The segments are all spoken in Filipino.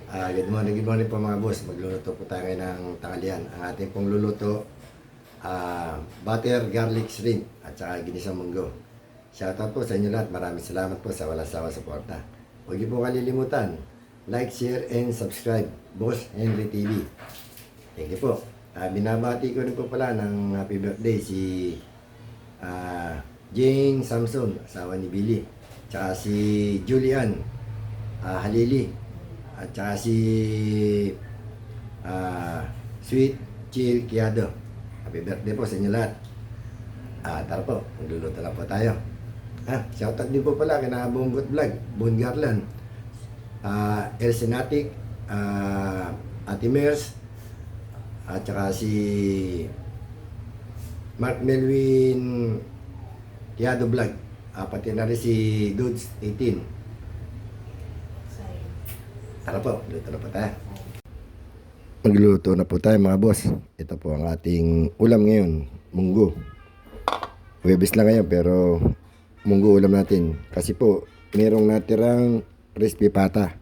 Good morning po mga boss. Magluluto po tayo ngayon ng tanghalian. Ang ating pong luluto, butter garlic shrimp at saka ginisang munggo. Shoutout po sa inyo lahat. Maraming salamat po sa walang sawa suporta. Huwag niyo po kalilimutan, like, share, and subscribe. Boss Henry TV. Thank you po. Binabati ko rin po pala ng happy birthday si Jing Samson, asawa ni Billy. Tsaka si Julian Halili. At saka si Sweet Chill Kiado. Happy birthday po sa inyo lahat. Tara po, magluluto na po tayo. Shoutout din po pala kina Bungot Vlog, Bon Garland, El Senatic, Ate Mers, at saka si Mark Melvin Kiado Vlog, pati na rin si Dudes 18. Tara po, luto na po tayo. Magluto na po tayo mga boss. Ito po ang ating ulam ngayon, munggo. Huwebes lang ngayon pero munggo ulam natin. Kasi po, merong natirang crispy pata.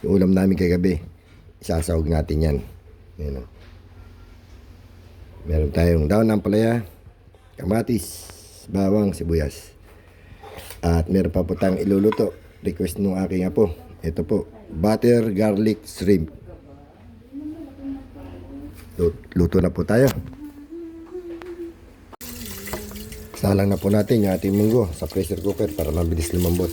Yung ulam namin kagabi. Isasahog natin yan. Ayan. Meron tayong daon ng palaya, kamatis, bawang, sibuyas. At meron pa po tayong iluluto. Request ng aking apo. Ito po, butter garlic shrimp. Luto na po tayo. Salang na po natin yung ating munggo sa pressure cooker para mabilis lumambot.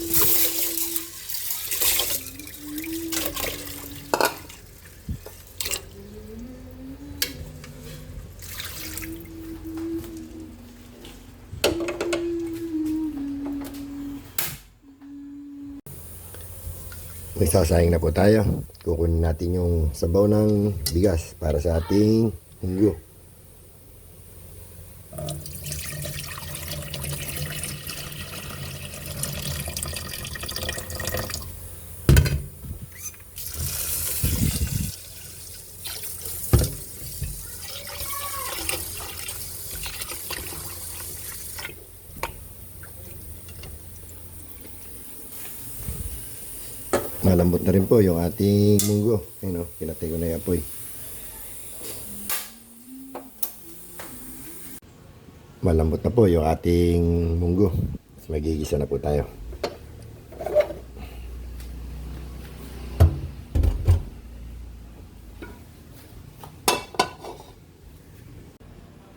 May sasayang na po tayo. Kukunin natin yung sabaw ng bigas para sa ating munggo. Malambot na rin po yung ating munggo. Ayun o, pinatay ko na yung apoy. Malambot na po yung ating munggo. Magigisa na po tayo.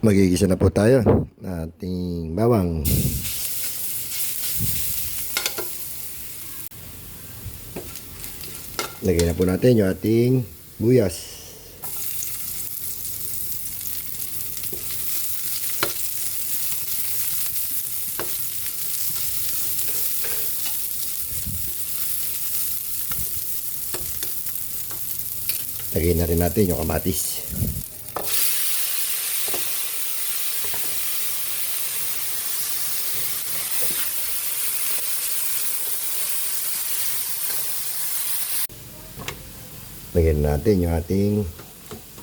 Magigisa na po tayo ng ating bawang. Lagyan na po natin yung ating buyas. Lagyan na rin natin yung kamatis. Lagyan natin yung ating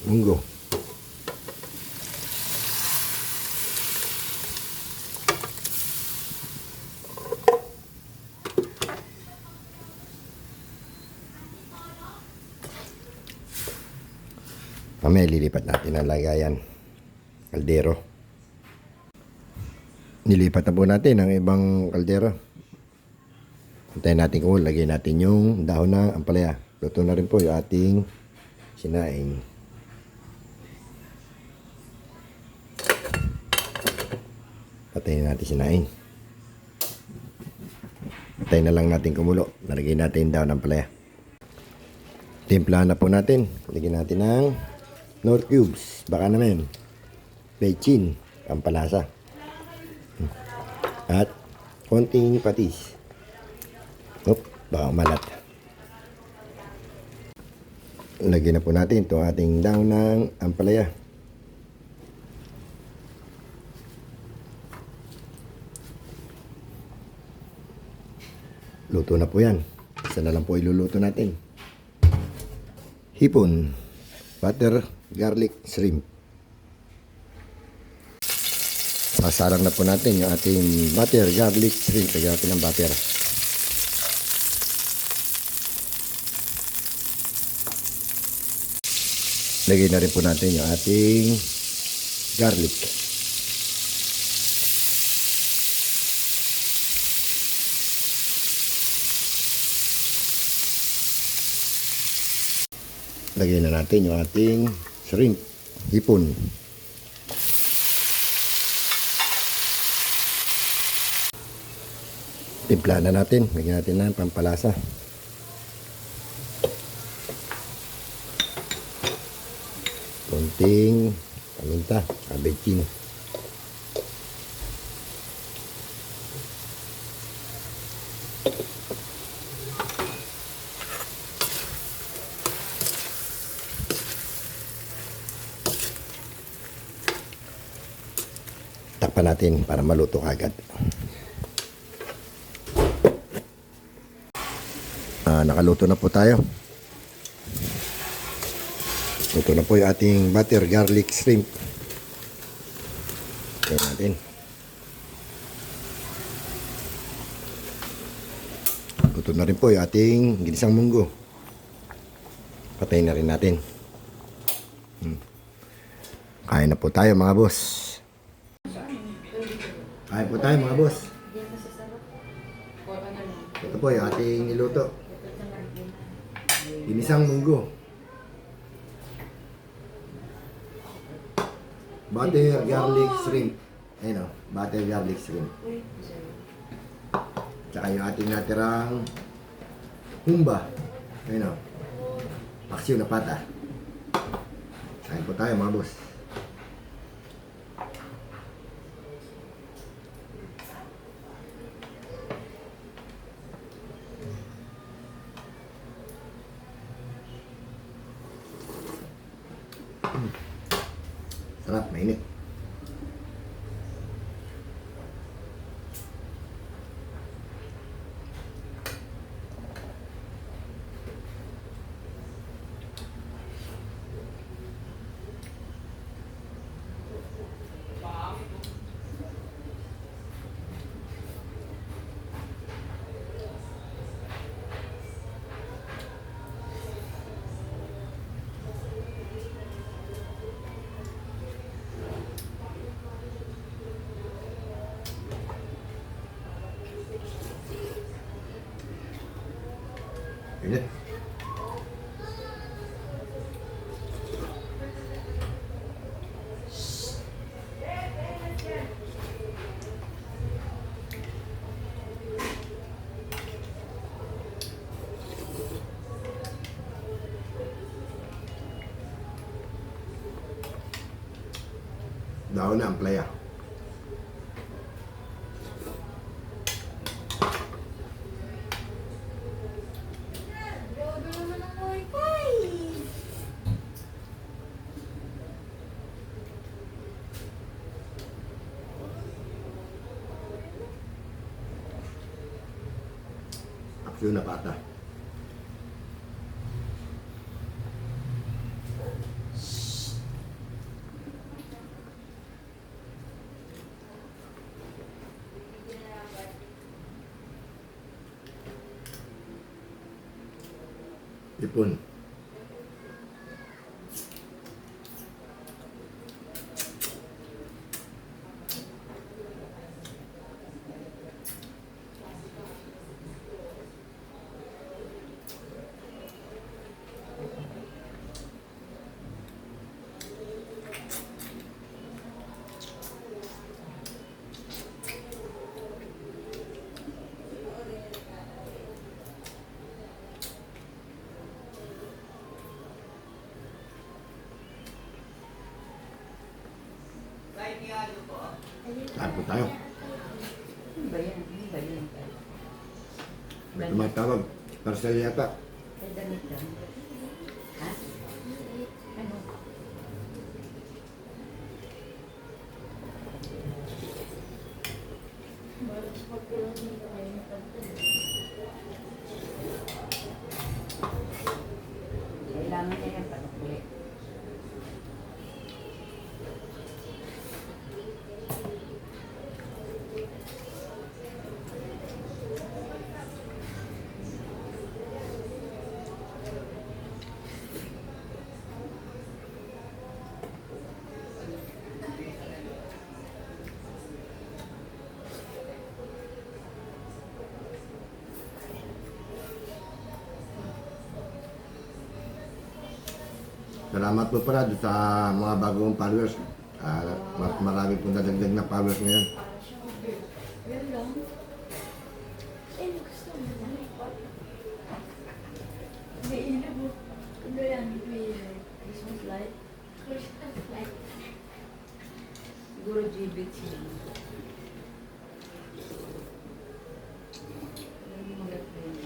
munggo. Mamaya lilipat natin ang lagayan. Kaldero. Nilipat na po natin ang ibang kaldero. Hintayin natin kung lagyan natin yung dahon ng ampalaya. Luto na rin po yung ating sinaing. Patayin natin sinaing. Patayin na lang natin kumulo. Nalagay natin daw ng palaya. Timplahan na po natin. Lagyan natin ng Knorr cubes. Baka naman. Bechin. Pampalasa. At konting patis. Baka malat. Lagyan na po natin itong ating daon ng ampalaya. Luto na po yan. Isa na lang po iluluto natin. Hipon. Butter garlic shrimp. Pasarang na po natin yung ating butter garlic shrimp. Lagyan natin ng butter. Lagay na rin po natin yung ating garlic. Lagay na natin yung ating shrimp, hipon. Timpla na natin. Lagyan natin ng pampalasa. Konting paminta, abetchin. Takpan natin para maluto agad. Nakaluto na po tayo. Ito na po yung ating butter garlic shrimp. Tignan natin. Ito na rin po yung ating ginisang munggo. Patayin na rin natin. Kain na po tayo mga boss. Kain po tayo mga boss. Ito po yung ating niluto. Ginisang munggo. Butter garlic shrimp. Ayun o, butter garlic shrimp. Tsaka yung ating natirang humba. Ayun o, paksiw na pata. Kain po tayo mga boss. Sarap, mainit. Init. Daon na ang playa. Aksyon na pata. Ipon. Kain po tayo. Ano ba yan? Ano ba yan? May tumatawag. Parcel yata. Ay, damit lang. Ha? Ano? Kailangan niya yan panukuli. Salamat po pala doon sa mga bagong followers. Mas marami po nadagdag na followers ngayon. Yun lang. Eh, gusto mo na. May ilaw mo. Ano yan? May Christmas light? Christmas light. Siguro G-Bit siya. Ano yung mga friend?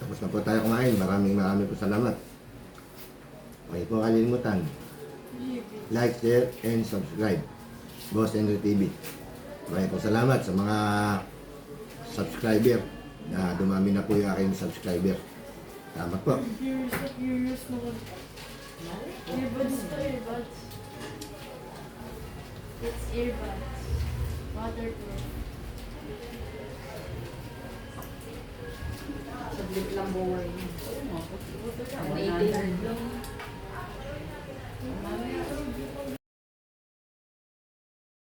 Tapos na po tayo kumain. Maraming po salamat. Huwag po kalimutan. Like, share, and subscribe. Boss Henry TV. Maraming po salamat sa mga subscriber na dumami na po yung aking subscriber. Salamat po. Earbuds naman. Earbuds to earbuds. It's earbuds. Waterproof. Saglit lang buhay niya. Oo nga po. Ang 18 lang.